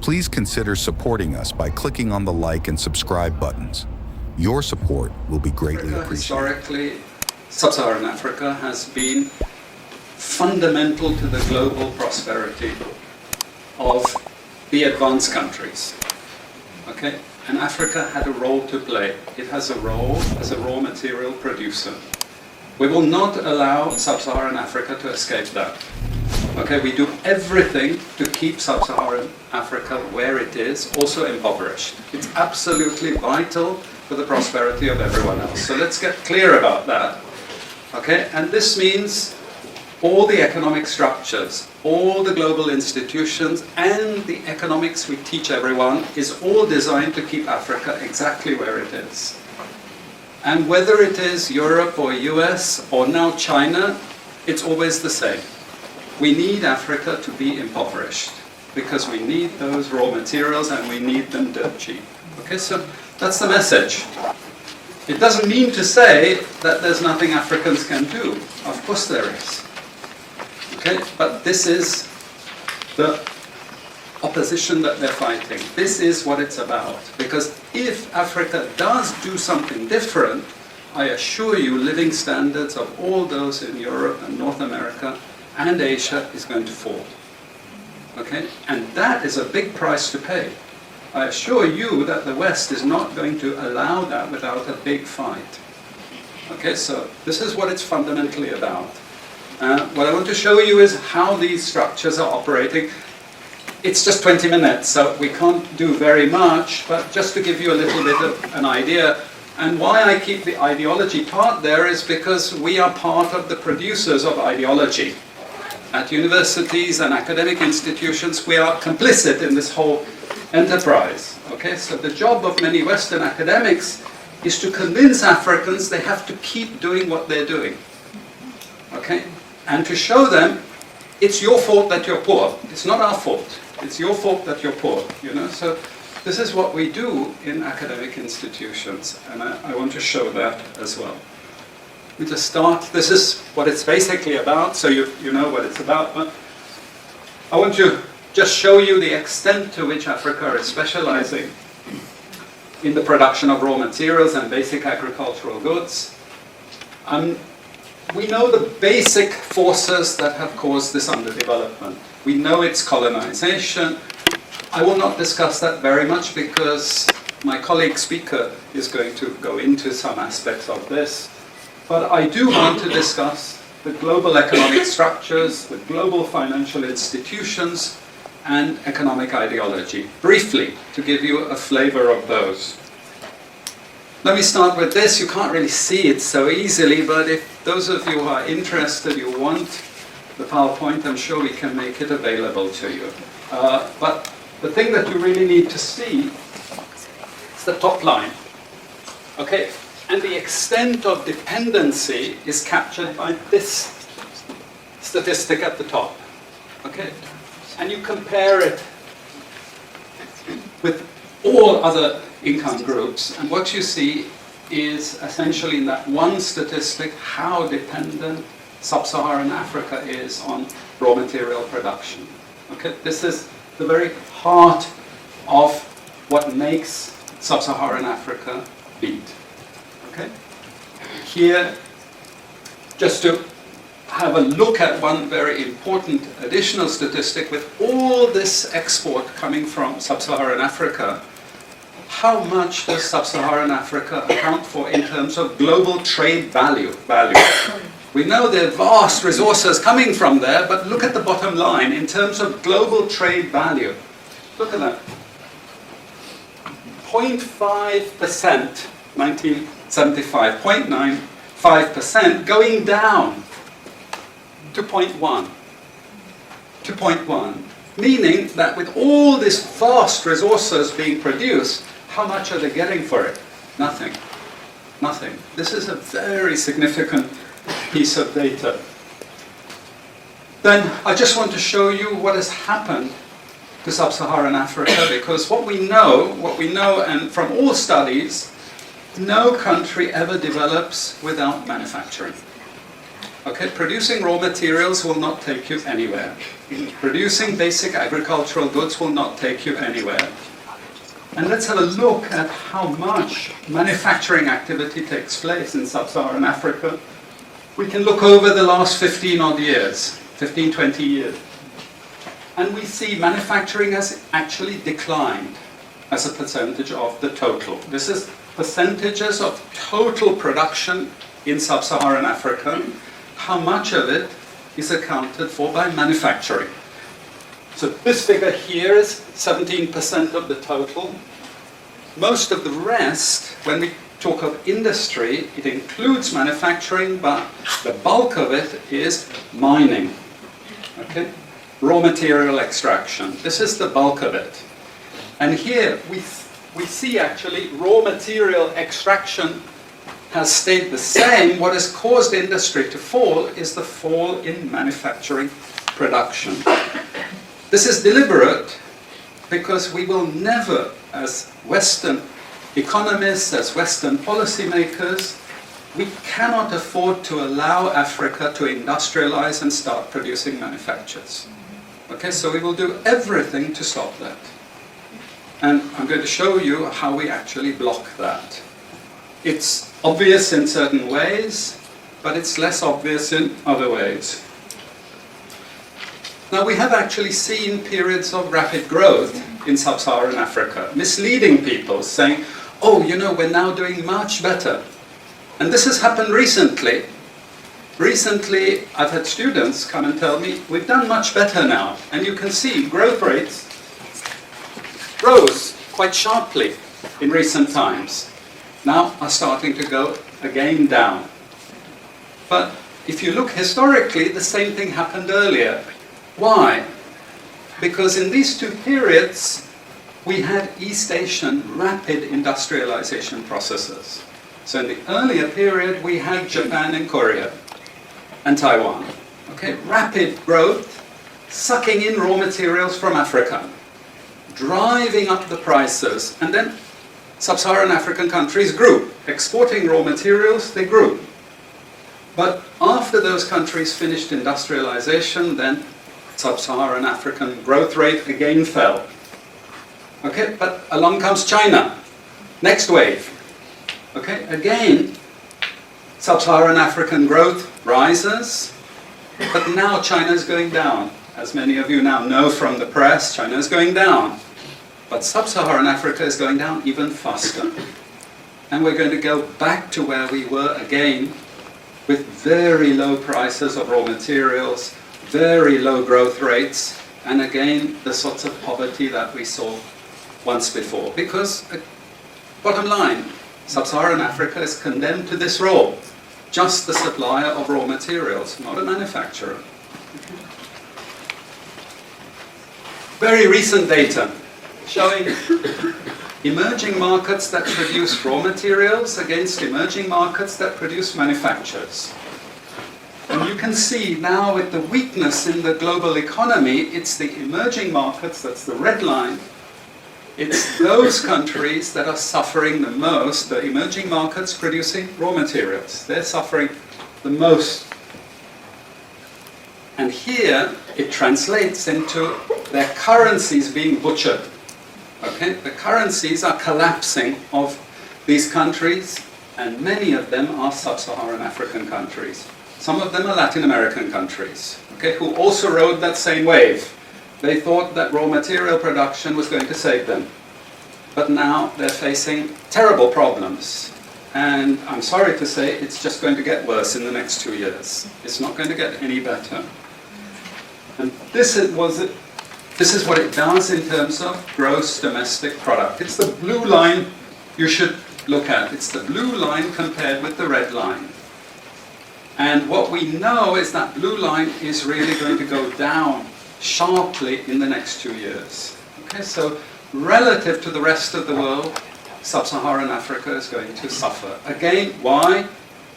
Please consider supporting us by clicking on the like and subscribe buttons. Your support will be greatly appreciated. Historically, Sub-Saharan Africa has been fundamental to the global prosperity of the advanced countries. Okay? And Africa had a role to play. It has a role as a raw material producer. We will not allow Sub-Saharan Africa to escape that. Okay, we do everything to keep Sub-Saharan Africa where it is, also impoverished. It's absolutely vital for the prosperity of everyone else. So let's get clear about that. Okay, and this means all the economic structures, all the global institutions, and the economics we teach everyone is all designed to keep Africa exactly where it is. And whether it is Europe or US or now China, it's always the same. We need Africa to be impoverished because we need those raw materials and we need them dirt cheap. Okay, so that's the message. It doesn't mean to say that there's nothing Africans can do. Of course there is. Okay, but this is the opposition that they're fighting. This is what it's about. Because if Africa does do something different, I assure you living standards of all those in Europe and North America and Asia is going to fall. Okay? And that is a big price to pay. I assure you that the West is not going to allow that without a big fight. Okay, so this is what it's fundamentally about. What I want to show you is how these structures are operating. It's just 20 minutes, so we can't do very much, but just to give you a little bit of an idea. And why I keep the ideology part there is because we are part of the producers of ideology. At universities and academic institutions, we are complicit in this whole enterprise. Okay, so the job of many Western academics is to convince Africans they have to keep doing what they're doing. Okay, and to show them it's your fault that you're poor. It's not our fault. It's your fault that you're poor. You know, so this is what we do in academic institutions, and I want to show that as well. We just start. This is what it's basically about, so you know what it's about. But I want to just show you the extent to which Africa is specializing in the production of raw materials and basic agricultural goods. We know the basic forces that have caused this underdevelopment. We know it's colonization. I will not discuss that very much because my colleague speaker is going to go into some aspects of this. But I do want to discuss the global economic structures, the global financial institutions, and economic ideology, briefly, to give you a flavor of those. Let me start with this. You can't really see it so easily, but if those of you who are interested, you want the PowerPoint, I'm sure we can make it available to you. But the thing that you really need to see is the top line. Okay? And the extent of dependency is captured by this statistic at the top. Okay? And you compare it with all other income groups, and what you see is essentially in that one statistic how dependent Sub-Saharan Africa is on raw material production. Okay? This is the very heart of what makes Sub-Saharan Africa beat. Okay? Here, just to have a look at one very important additional statistic, with all this export coming from Sub-Saharan Africa, how much does Sub-Saharan Africa account for in terms of global trade value? We know there are vast resources coming from there, but look at the bottom line in terms of global trade value. Look at that. 0.5%, 1975, 0.95%, going down to 0.1. To 0.1. Meaning that with all these vast resources being produced, how much are they getting for it? Nothing. Nothing. This is a very significant piece of data. Then I just want to show you what has happened to Sub-Saharan Africa, because what we know, and from all studies, no country ever develops without manufacturing. Okay, producing raw materials will not take you anywhere. Producing basic agricultural goods will not take you anywhere. And let's have a look at how much manufacturing activity takes place in sub-Saharan Africa. We can look over the last 15 odd years, 15, 20 years. And we see manufacturing has actually declined as a percentage of the total. This is percentages of total production in sub-Saharan Africa. How much of it is accounted for by manufacturing? So this figure here is 17% of the total. Most of the rest, when we talk of industry, it includes manufacturing, but the bulk of it is mining. Okay? Raw material extraction. This is the bulk of it. And here we see actually raw material extraction has stayed the same. What has caused industry to fall is the fall in manufacturing production. This is deliberate because we will never, as Western economists, as Western policymakers, we cannot afford to allow Africa to industrialize and start producing manufactures. Okay, so we will do everything to stop that. And I'm going to show you how we actually block that. It's obvious in certain ways, but it's less obvious in other ways. Now, we have actually seen periods of rapid growth in sub-Saharan Africa, misleading people, saying, oh, you know, we're now doing much better. And this has happened recently. Recently, I've had students come and tell me, we've done much better now. And you can see growth rates rose quite sharply in recent times. Now are starting to go again down. But if you look historically, the same thing happened earlier. Why? Because in these two periods, we had East Asian rapid industrialization processes. So in the earlier period, we had Japan and Korea and Taiwan. Okay, rapid growth, sucking in raw materials from Africa, driving up the prices, and then sub-Saharan African countries grew. Exporting raw materials, they grew. But after those countries finished industrialization, then sub-Saharan African growth rate again fell. Okay, but along comes China. Next wave. Okay, again, sub-Saharan African growth rises, but now China is going down. As many of you now know from the press, China is going down. But sub-Saharan Africa is going down even faster. And we're going to go back to where we were again, with very low prices of raw materials, very low growth rates, and again, the sorts of poverty that we saw once before. Because, bottom line, sub-Saharan Africa is condemned to this role, just the supplier of raw materials, not a manufacturer. Very recent data showing emerging markets that produce raw materials against emerging markets that produce manufactures. And you can see now with the weakness in the global economy, it's the emerging markets, that's the red line, it's those countries that are suffering the most, the emerging markets producing raw materials. They're suffering the most. And here it translates into their currencies being butchered. Okay? The currencies are collapsing of these countries, and many of them are sub-Saharan African countries. Some of them are Latin American countries, okay, who also rode that same wave. They thought that raw material production was going to save them. But now they're facing terrible problems. And I'm sorry to say, it's just going to get worse in the next 2 years. It's not going to get any better. And this is what it does in terms of gross domestic product. It's the blue line you should look at. It's the blue line compared with the red line. And what we know is that blue line is really going to go down sharply in the next 2 years. Okay, so relative to the rest of the world, sub-Saharan Africa is going to suffer. Again, why?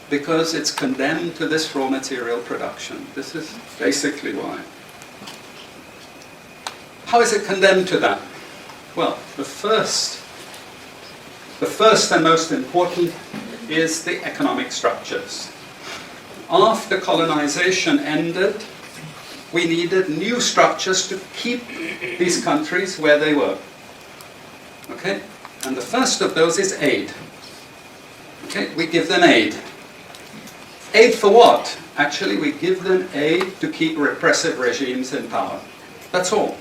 Because it's condemned to this raw material production. This is basically why. How is it condemned to that? Well, the first and most important is the economic structures. after colonization ended, we needed new structures to keep these countries where they were. Okay? And the first of those is aid. Okay? We give them aid. Aid for what? Actually, we give them aid to keep repressive regimes in power. That's all.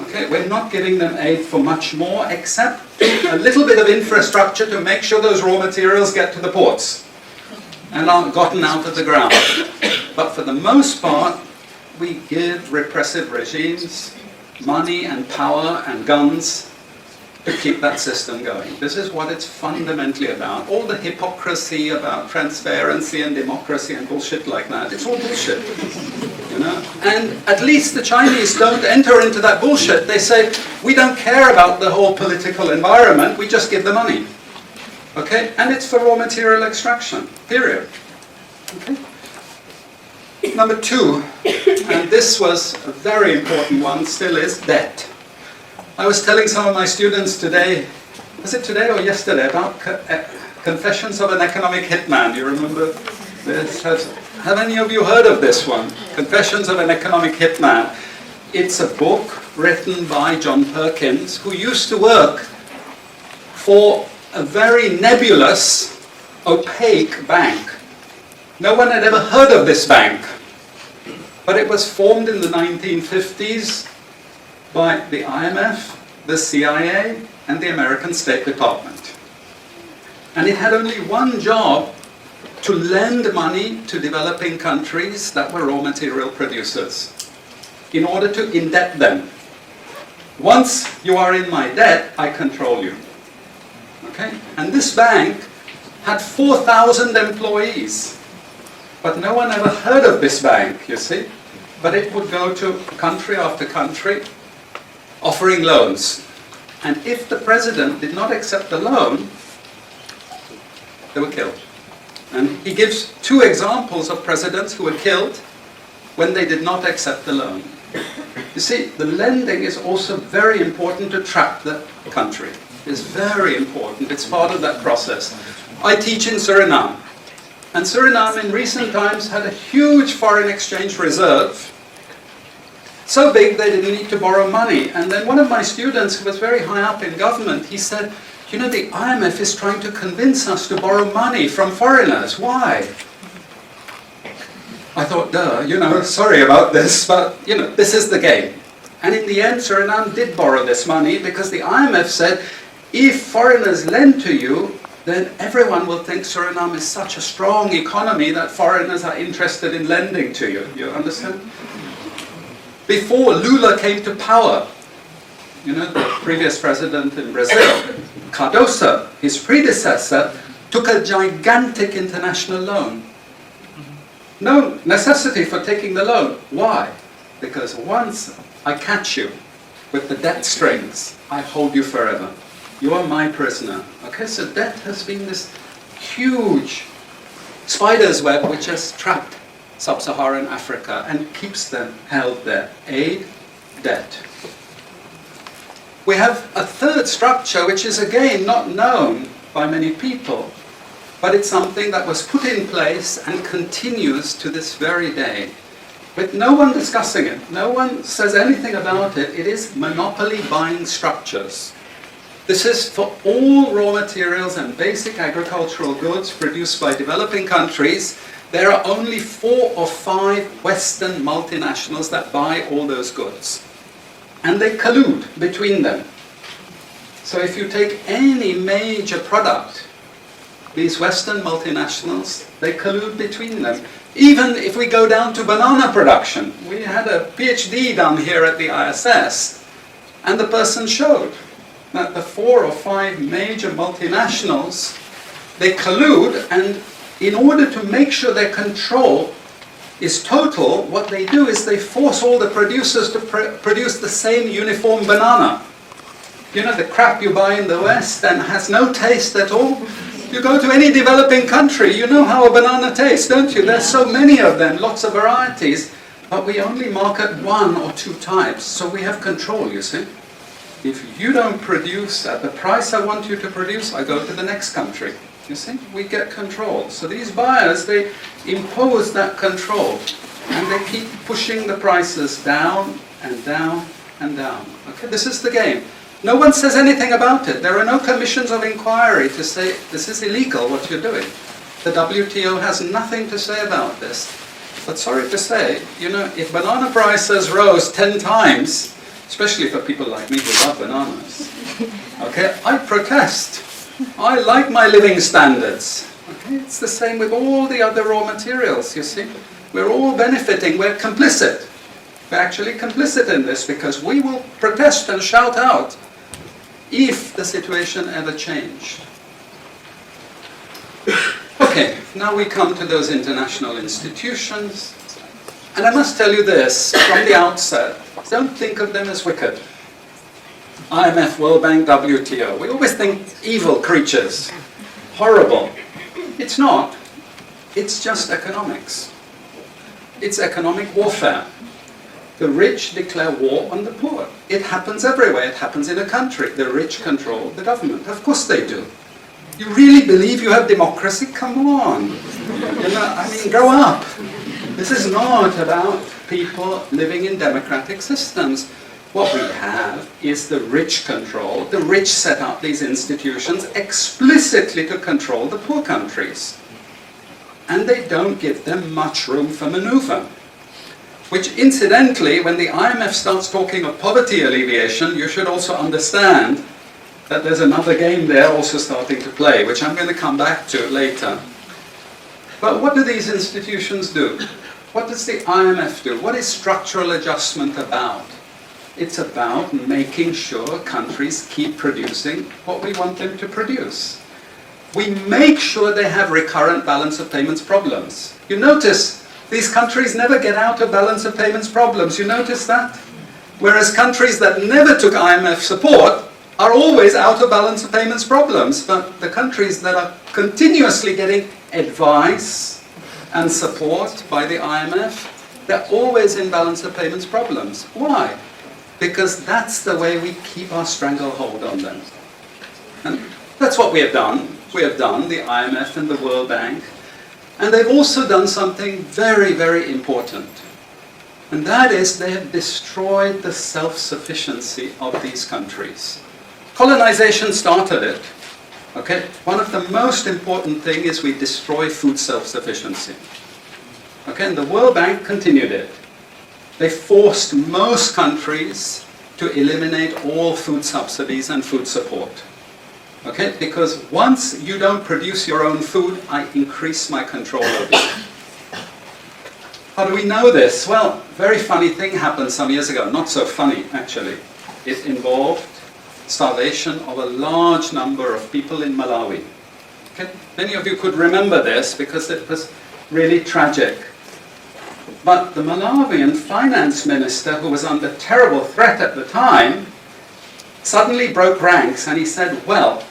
Okay? We're not giving them aid for much more, except a little bit of infrastructure to make sure those raw materials get to the ports and are gotten out of the ground. But for the most part, we give repressive regimes money and power and guns to keep that system going. This is what it's fundamentally about. All the hypocrisy about transparency and democracy and bullshit like that, it's all bullshit. You know? And at least the Chinese don't enter into that bullshit. They say, we don't care about the whole political environment, we just give the money. Okay? And it's for raw material extraction, period. Okay? Number two, and this was a very important one, still is debt. I was telling some of my students today, was it today or yesterday, about Confessions of an Economic Hitman. Do you remember this? Have any of you heard of this one? Confessions of an Economic Hitman. It's a book written by John Perkins, who used to work for a very nebulous, opaque bank. No one had ever heard of this bank, but it was formed in the 1950s by the IMF, the CIA, and the American State Department. And it had only one job: to lend money to developing countries that were raw material producers, in order to indebt them. Once you are in my debt, I control you. Okay? And this bank had 4,000 employees. But no one ever heard of this bank, you see. But it would go to country after country, offering loans. And if the president did not accept the loan, they were killed. And he gives two examples of presidents who were killed when they did not accept the loan. You see, the lending is also very important to trap the country. It's very important. It's part of that process. I teach in Suriname. And Suriname in recent times had a huge foreign exchange reserve. So big they didn't need to borrow money. And then one of my students, who was very high up in government, he said, you know, the IMF is trying to convince us to borrow money from foreigners. Why? I thought, duh, you know, sorry about this, but, you know, this is the game. And in the end, Suriname did borrow this money because the IMF said, if foreigners lend to you, then everyone will think Suriname is such a strong economy that foreigners are interested in lending to you. You understand? Before Lula came to power, you know, the previous president in Brazil, Cardoso, his predecessor, took a gigantic international loan. No necessity for taking the loan. Why? Because once I catch you with the debt strings, I hold you forever. You are my prisoner. Okay, so debt has been this huge spider's web which has trapped sub-Saharan Africa and keeps them held there. Aid, debt. We have a third structure which is again not known by many people, but it's something that was put in place and continues to this very day, with no one discussing it. No one says anything about it. It is monopoly buying structures. This is for all raw materials and basic agricultural goods produced by developing countries. There are only 4 or 5 Western multinationals that buy all those goods. And they collude between them. So if you take any major product, these Western multinationals, they collude between them. Even if we go down to banana production, we had a PhD done here at the ISS, and the person showed that the 4 or 5 major multinationals, they collude, and in order to make sure their control is total, what they do is they force all the producers to produce the same uniform banana. You know, the crap you buy in the West and has no taste at all. You go to any developing country, you know how a banana tastes, don't you? There's so many of them, lots of varieties, but we only market 1 or 2 types, so we have control, you see. If you don't produce at the price I want you to produce, I go to the next country. You see, we get control. So these buyers, they impose that control, and they keep pushing the prices down and down and down. Okay, this is the game. No one says anything about it. There are no commissions of inquiry to say this is illegal what you're doing. The WTO has nothing to say about this. But sorry to say, you know, if banana prices rose 10 times, especially for people like me who love bananas, okay, I protest. I like my living standards. Okay, it's the same with all the other raw materials, you see. We're all benefiting, we're complicit. We're actually complicit in this because we will protest and shout out if the situation ever changed. Okay, now we come to those international institutions. And I must tell you this from the outset, don't think of them as wicked. IMF, World Bank, WTO. We always think evil creatures, horrible. It's not. It's just economics. It's economic warfare. The rich declare war on the poor. It happens everywhere. It happens in a country. The rich control the government. Of course they do. You really believe you have democracy? Come on. You know, I mean, grow up. This is not about people living in democratic systems. What we have is the rich control. The rich set up these institutions explicitly to control the poor countries. And they don't give them much room for maneuver. Which incidentally, when the IMF starts talking of poverty alleviation, you should also understand that there's another game there also starting to play, which I'm going to come back to later. But what do these institutions do? What does the IMF do? What is structural adjustment about? It's about making sure countries keep producing what we want them to produce. We make sure they have recurrent balance of payments problems. You notice these countries never get out of balance of payments problems. You notice that? Whereas countries that never took IMF support are always out of balance of payments problems. But the countries that are continuously getting advice and support by the IMF, they're always in balance of payments problems. Why? Because that's the way we keep our stranglehold on them. And that's what we have done. We have done, the IMF and the World Bank. And they've also done something very, very important. And that is they have destroyed the self-sufficiency of these countries. Colonization started it. Okay? One of the most important things is we destroy food self-sufficiency. Okay? And the World Bank continued it. They forced most countries to eliminate all food subsidies and food support. Okay? Because once you don't produce your own food, I increase my control over you. How do we know this? Well, very funny thing happened some years ago. Not so funny, actually. It involved starvation of a large number of people in Malawi. Okay? Many of you could remember this because it was really tragic. But the Malawian finance minister, who was under terrible threat at the time, suddenly broke ranks and he said, well,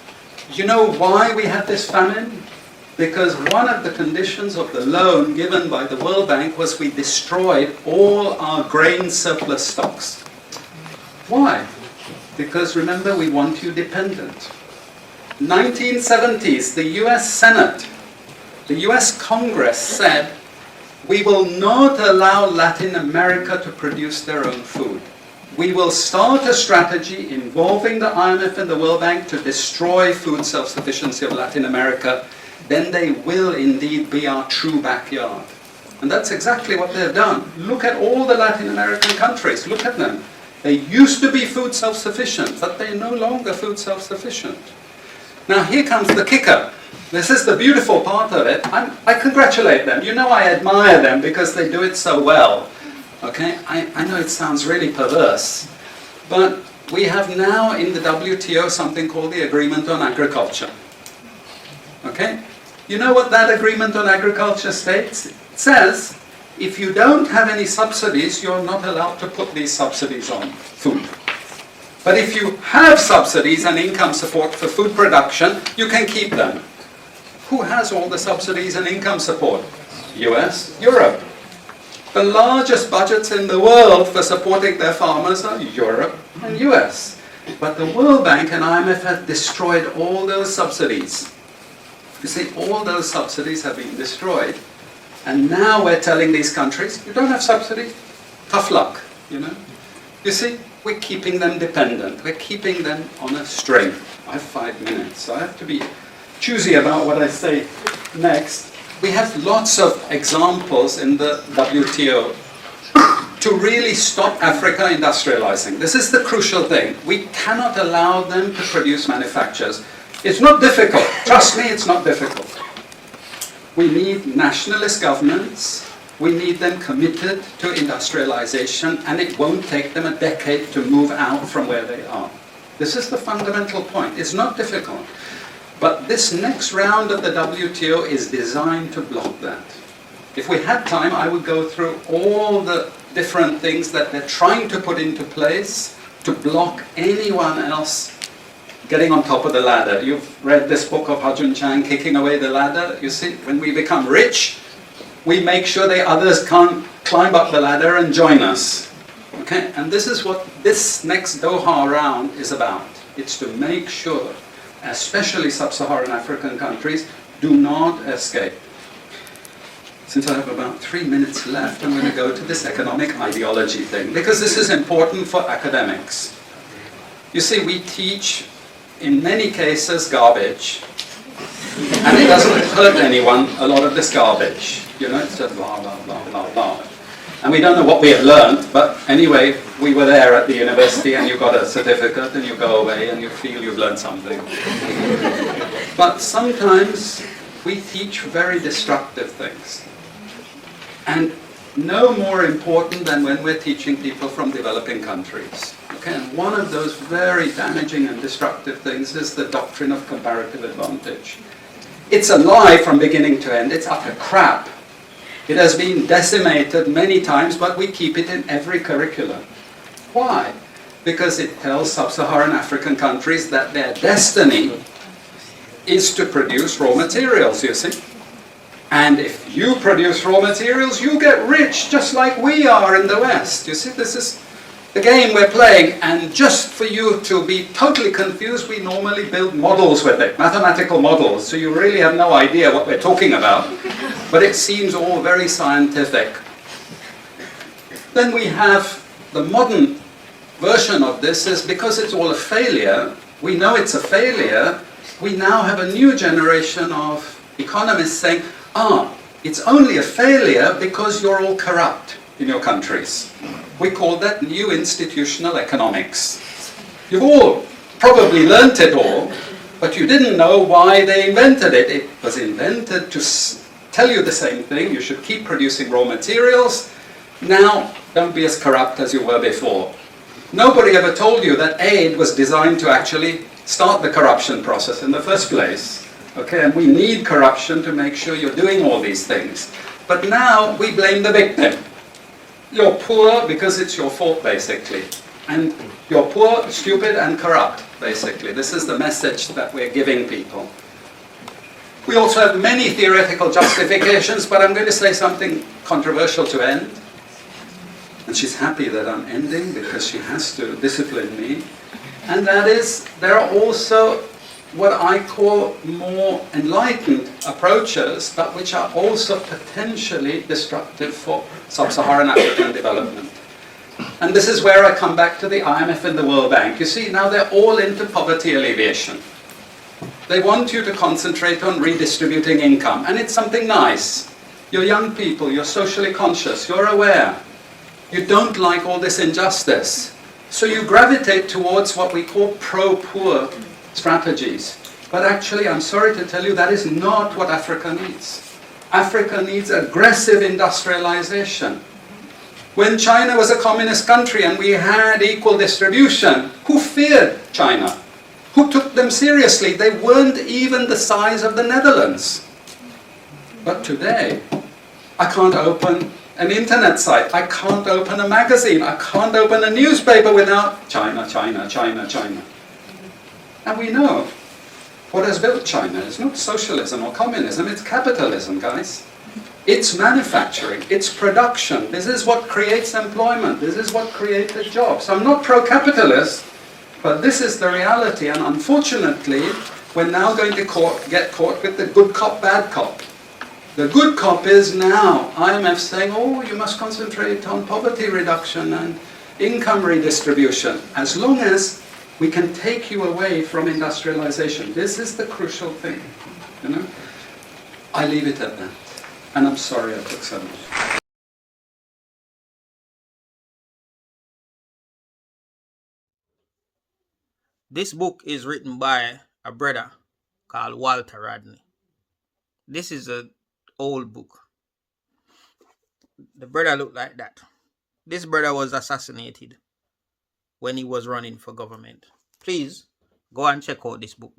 you know why we had this famine? Because one of the conditions of the loan given by the World Bank was we destroyed all our grain surplus stocks. Why? Because remember, we want you dependent. 1970s, the US Senate, the US Congress said, we will not allow Latin America to produce their own food. We will start a strategy involving the IMF and the World Bank to destroy food self-sufficiency of Latin America. Then they will indeed be our true backyard. And that's exactly what they've done. Look at all the Latin American countries. Look at them. They used to be food self-sufficient, but they're no longer food self-sufficient. Now here comes the kicker. This is the beautiful part of it. I congratulate them. You know I admire them because they do it so well. Okay? I know it sounds really perverse, but we have now in the WTO something called the Agreement on Agriculture. Okay? You know what that Agreement on Agriculture states? It says, if you don't have any subsidies, you're not allowed to put these subsidies on food. But if you have subsidies and income support for food production, you can keep them. Who has all the subsidies and income support? US, Europe. The largest budgets in the world for supporting their farmers are Europe and US. But the World Bank and IMF have destroyed all those subsidies. You see, all those subsidies have been destroyed. And now we're telling these countries, you don't have subsidies, tough luck, you know. You see, we're keeping them dependent. We're keeping them on a string. I have 5 minutes, so I have to be choosy about what I say next. We have lots of examples in the WTO to really stop Africa industrializing. This is the crucial thing. We cannot allow them to produce manufacturers. It's not difficult. Trust me, it's not difficult. We need nationalist governments. We need them committed to industrialization, and it won't take them a decade to move out from where they are. This is the fundamental point. It's not difficult. But this next round of the WTO is designed to block that. If we had time, I would go through all the different things that they're trying to put into place to block anyone else getting on top of the ladder. You've read this book of Hajun Chang, Kicking Away the Ladder. You see, when we become rich, we make sure the others can't climb up the ladder and join us. Okay? And this is what this next Doha round is about. It's to make sure, especially sub-Saharan African countries, do not escape. Since I have about 3 minutes left, I'm going to go to this economic ideology thing, because this is important for academics. You see, we teach, in many cases, garbage, and it doesn't hurt anyone, a lot of this garbage. You know, it's just blah, blah, blah, blah, blah. And we don't know what we have learned, but anyway, we were there at the university, and you got a certificate, and you go away, and you feel you've learned something. But sometimes we teach very destructive things. And no more important than when we're teaching people from developing countries. Okay? And one of those very damaging and destructive things is the doctrine of comparative advantage. It's a lie from beginning to end. It's utter crap. It has been decimated many times, but we keep it in every curriculum. Why? Because it tells sub-Saharan African countries that their destiny is to produce raw materials, you see. And if you produce raw materials, you get rich, just like we are in the West. You see, this is the game we're playing. And just for you to be totally confused, we normally build models with it, mathematical models, so you really have no idea what we're talking about. But it seems all very scientific. Then we have the modern version of this is because it's all a failure, we know it's a failure, we now have a new generation of economists saying, it's only a failure because you're all corrupt in your countries. We call that new institutional economics. You've all probably learnt it all, but you didn't know why they invented it. It was invented to tell you the same thing. You should keep producing raw materials. Now, don't be as corrupt as you were before. Nobody ever told you that aid was designed to actually start the corruption process in the first place. Okay, and we need corruption to make sure you're doing all these things. But now we blame the victim. You're poor because it's your fault, basically. And you're poor, stupid, and corrupt, basically. This is the message that we're giving people. We also have many theoretical justifications, but I'm going to say something controversial to end. And she's happy that I'm ending because she has to discipline me. And that is, there are also what I call more enlightened approaches, but which are also potentially destructive for sub-Saharan African development. And this is where I come back to the IMF and the World Bank. You see, now they're all into poverty alleviation. They want you to concentrate on redistributing income, and it's something nice. You're young people, you're socially conscious, you're aware. You don't like all this injustice. So you gravitate towards what we call pro-poor strategies. But actually, I'm sorry to tell you, that is not what Africa needs. Africa needs aggressive industrialization. When China was a communist country and we had equal distribution, who feared China? Who took them seriously? They weren't even the size of the Netherlands. But today, I can't open an internet site, I can't open a magazine, I can't open a newspaper without China, China, China, China. And we know what has built China is not socialism or communism, it's capitalism, guys. It's manufacturing, it's production. This is what creates employment, this is what created jobs. I'm not pro-capitalist, But this is the reality, and unfortunately, we're now going to get caught with the good cop, bad cop. The good cop is now IMF saying, oh, you must concentrate on poverty reduction and income redistribution, as long as we can take you away from industrialization. This is the crucial thing, you know. I leave it at that, and I'm sorry I took so much. This book is written by a brother called Walter Rodney. This is an old book. The brother looked like that. This brother was assassinated when he was running for government. Please go and check out this book.